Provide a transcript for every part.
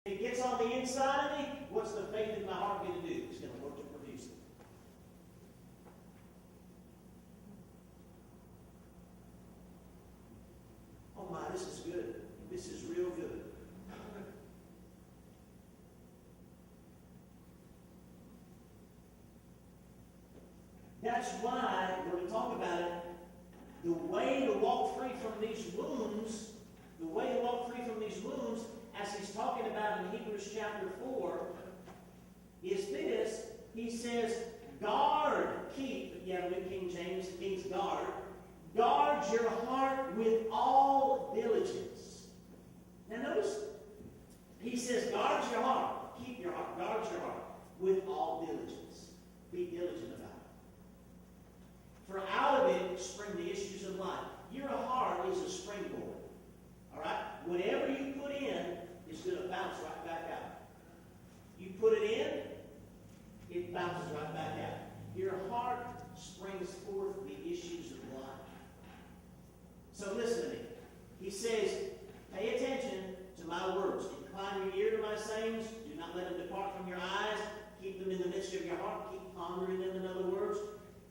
If it gets on the inside of me, what's the faith in my heart going to do? It's going to work to produce it. Oh my, this is good. This is real good. That's why, when we talk about it, the way to walk free from these wounds, as he's talking about in Hebrews chapter 4, is this. He says, guard, keep, New King James, the King's guard, guard your heart with all diligence. Now notice, he says, guard your heart, keep your heart, guard your heart with all diligence. Be diligent about it. For out of it spring the issues of life. Your heart is a springboard. All right? Whatever you put in is going to bounce right back out. You put it in, it bounces right back out. Your heart springs forth the issues of life. So listen to me. He says, pay attention to my words. Incline your ear to my sayings. Do not let them depart from your eyes. Keep them in the midst of your heart. Keep pondering them, in other words.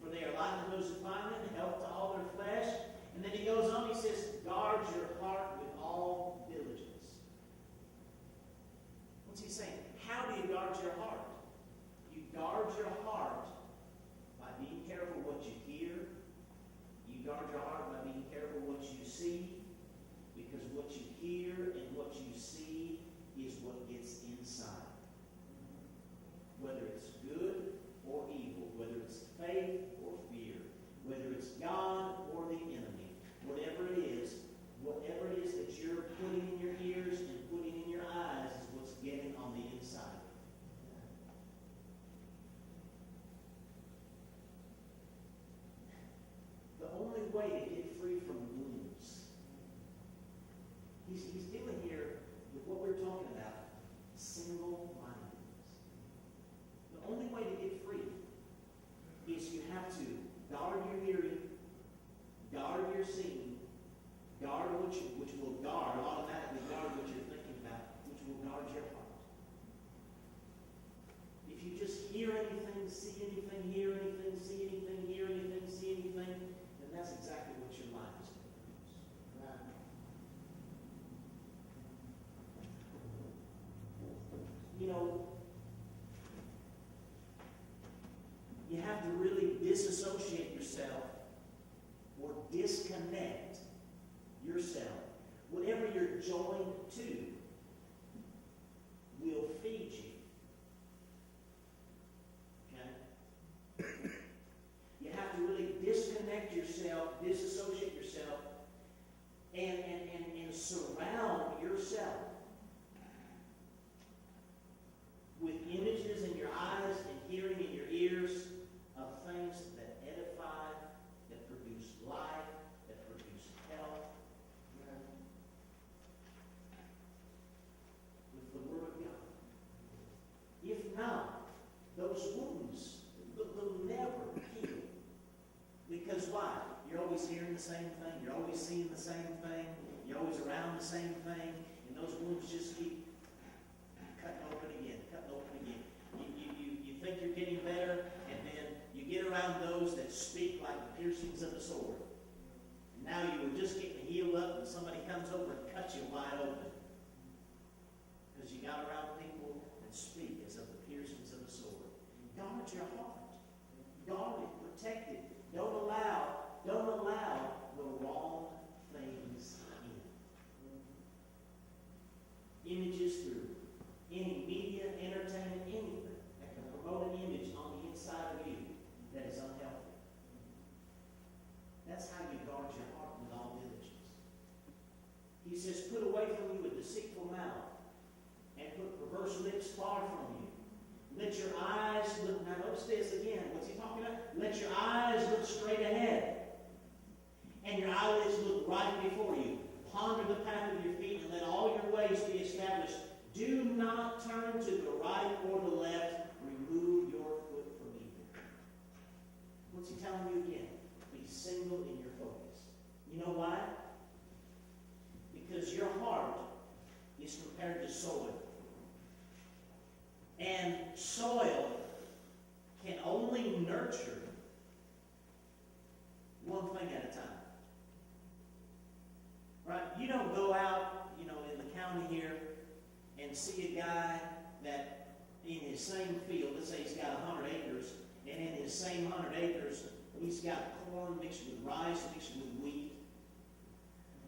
For they are life to those who find them, health to all their flesh. And then he goes on, he says, guard your heart with all diligence. What's he saying? How do you guard your heart? You guard your heart by being careful what you hear. You guard your heart by being careful what you see. Because what you hear and what you see is what gets inside. Whether it's good or evil, whether it's faith or fear, whether it's God or the enemy, whatever it is that you're putting in your ears and putting in your eyes is what's getting on the inside. The only way to get free from wounds, he's dealing here with what we're talking about, single-mindedness. The only way to get free is you have to guard your hearing, guard your seeing, guard which will guard, automatically guard what you're thinking about, which will guard your heart. If you just hear anything, see anything, hear anything, see anything, hear anything, see anything, then that's exactly what your life is going to produce. Right? You know, you have to really disassociate yourself or disconnect yourself. Whatever you're joined to will feed you. Okay? You have to really disconnect yourself, disassociate yourself, and surround yourself with images in your eyes and hearing in your ears of things that edify, that produce life, that produce health. With the Word of God. If not, those wounds will never heal. Because why? You're always hearing the same thing. You're always seeing the same thing. You're always around the same thing. And those wounds just keep cutting open again, cutting open again. You think you're getting better, and then you get around those that speak like the piercings of the sword. And now you were just getting healed up, and somebody comes over and cuts you wide open. Because you got around people that speak as of the piercings of the sword. Guard your heart. Guard it, protect it. Don't allow the wrong things in. Images through any media, entertainment, anything that can promote an image on the inside of you that is unhealthy. That's how you guard your heart with all diligence. He says, put away from you a deceitful mouth and put perverse lips far from you. Let your eyes look, now notice this again. What's he talking about? Let your eyes look straight ahead. And your eyelids look right before you. Ponder the path of your feet and let all your ways be established. Do not turn soil can only nurture one thing at a time. Right? You don't go out, in the county here and see a guy that in his same field, let's say he's got 100 acres, and in his same 100 acres, he's got corn mixed with rice, mixed with wheat,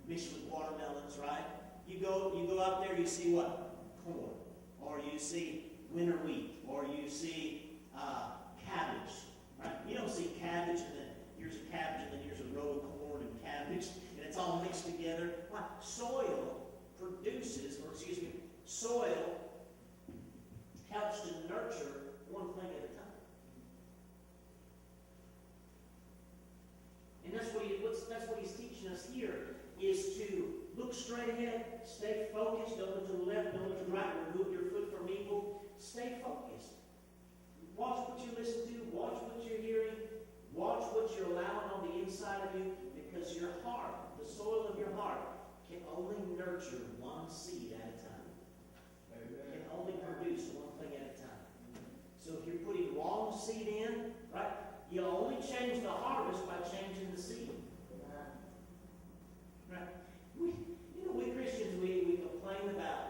mixed with watermelons, right? You go out there, you see what? Corn. Or you see winter wheat. Or you see cabbage, right? You don't see cabbage and then here's a cabbage and then here's a row of corn and cabbage, and it's all mixed together. Why? Soil helps to nurture one thing at a time. And that's what he's teaching us here, is to look straight ahead, stay focused, don't look to the left, don't look to the right, remove your foot from evil. Stay focused. Watch what you listen to, watch what you're hearing, watch what you're allowing on the inside of you, because your heart, the soil of your heart, can only nurture one seed at a time. Can only produce one thing at a time. So if you're putting wrong seed in, right, you only change the harvest by changing the seed. Right? We Christians, we complain about,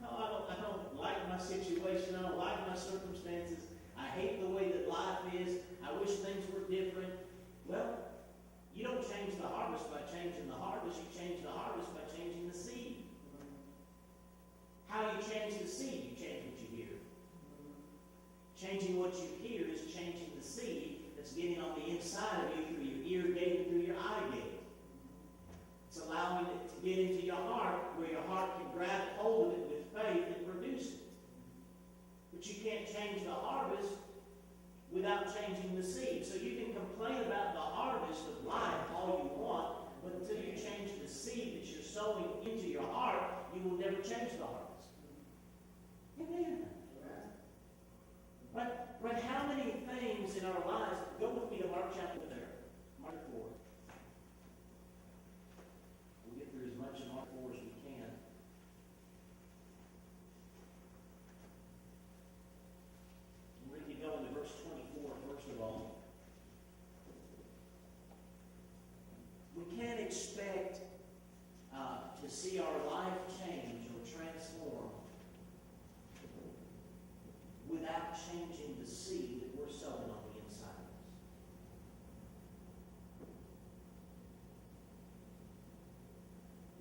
I don't like my situation, I don't like my circumstances, I hate the way that life is, I wish things were different. Well, you don't change the harvest by changing the harvest, you change the harvest by changing the seed. How you change the seed? You change what you hear. Changing what you hear is changing the seed that's getting on the inside of you through your ear gate and through your eye gate. It's allowing it to get into your heart, where your heart can grab hold of it with faith and produce it. But you can't change the harvest without changing the seed. So you can complain about the harvest of life all you want, but until you change the seed that you're sowing into your heart, you will never change the harvest. Amen. Right? How many things in our lives, go with me to Mark chapter there. Mark 4. We'll get through as much in Mark 4 as we can. We're going to go into verse 24, first of all. We can't expect to see our life change or transform without changing the seed that we're sowing on the inside of us.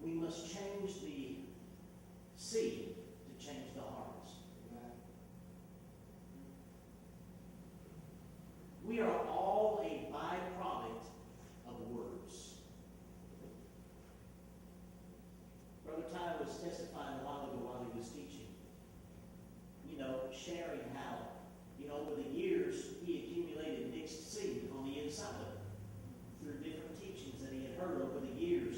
We must change the seed to change the harvest. We are all a byproduct of words. Brother Ty was testifying a while ago while he was teaching, sharing how, over the years, he accumulated mixed seed on the inside of him through different teachings that he had heard over the years,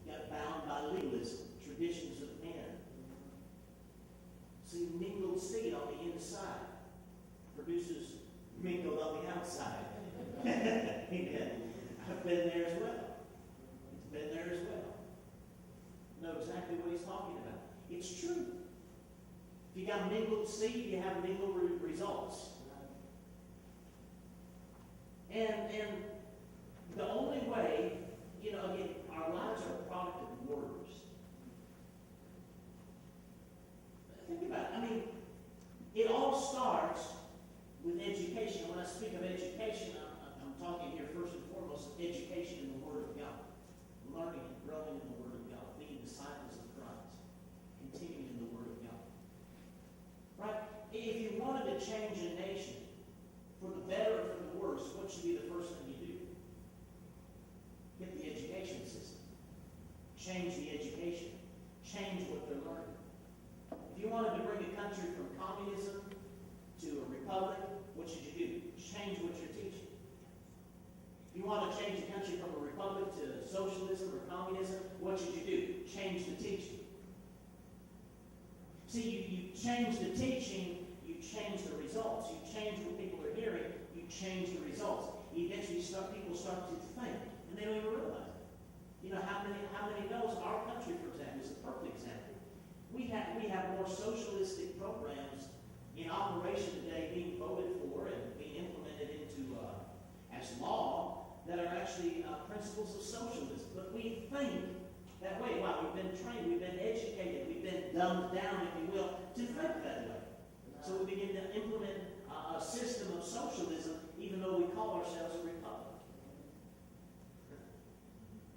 got bound by legalism, traditions of men. See, mingled seed on the inside produces mingled on the outside. Amen. I've been there as well. It's been there as well. Know exactly what he's talking about. It's true. If you got mingled seed, you have mingled results. And the only way, again, our lives are a product of words. Think about it. It all starts with education. When I speak of education, I'm talking here first and foremost of education in the Word of God. Learning and growing in the Word of God. Being disciples of Christ. Continuing in the Word of God. Right? If you wanted to change a nation for the better or for the worse, what should be the first thing you do? Get the education system. Change the education. Change what they're learning. If you wanted to bring a country from communism to a republic, what should you do? Change what you're teaching. If you want to change a country from a republic to socialism or communism, what should you do? Change the teaching. See, you change the teaching, you change the results. You change what people are hearing, you change the results. Eventually, people start to think, and they don't even realize it. How many knows our country, for example, is a perfect example. We have more socialistic programs in operation today being principles of socialism. But we think that way. Wow, we've been trained, we've been educated, we've been dumbed down, if you will, to think that way. So we begin to implement a system of socialism, even though we call ourselves a republic.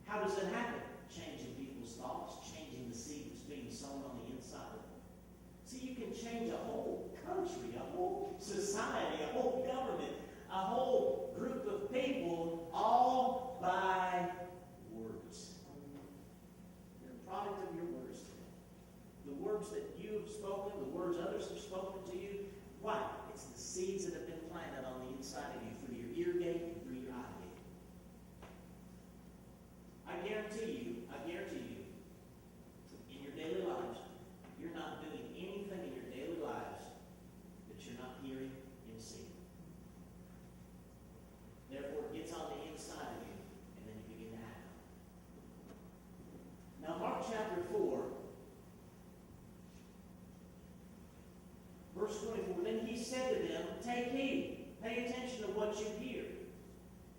How does that happen? Changing people's thoughts, changing the seed that's being sown on the inside of them. See, you can change a whole country, a whole society, a whole government, a whole group of people, all by words. You're a product of your words today. The words that you have spoken, the words others have spoken to you. Why? It's the seeds that have been planted on the inside of you through your ear gate and through your eye gate. I guarantee you, in your daily lives, you're not doing anything in your daily lives that you're not hearing and seeing. Therefore, it gets on the inside of you, and then you begin to act. Now, Mark chapter 4, verse 24, then he said to them, take heed, pay attention to what you hear.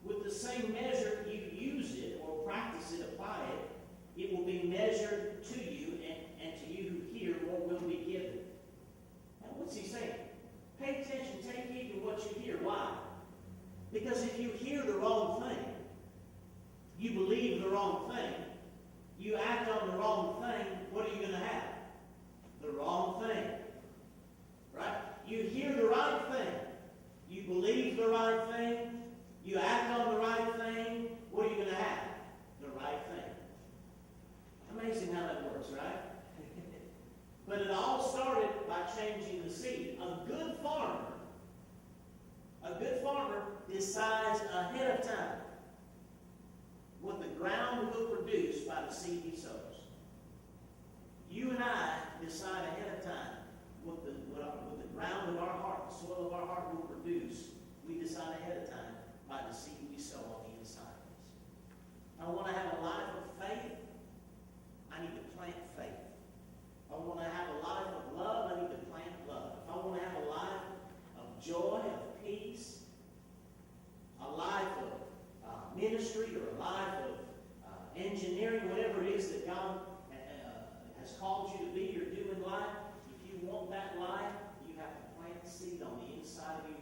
With the same measure you use it, or practice it, apply it, it will be measured to you, and to you who hear, what will be given. Now, what's he saying? Pay attention, take heed to what you hear. Why? Because if you hear the wrong thing, you believe the wrong thing, you act on the wrong thing, what are you going to have? The wrong thing. Right? You hear the right thing, you believe the right thing, you act on the right thing, what are you going to have? The right thing. Amazing how that works, right? But it all started by changing the seed. A good farmer decides ahead of time what the ground will produce by the seed he sows. You and I decide ahead of time what the ground of our heart, the soil of our heart will produce. We decide ahead of time by the seed we sow on the inside of us. I want to have a life of faith. I need to plant faith. If I want to have a life of love, I need to plant love. If I want to have a life of joy, of peace, a life of ministry, or a life of engineering, whatever it is that God has called you to be or do in life, if you want that life, you have to plant seed on the inside of you.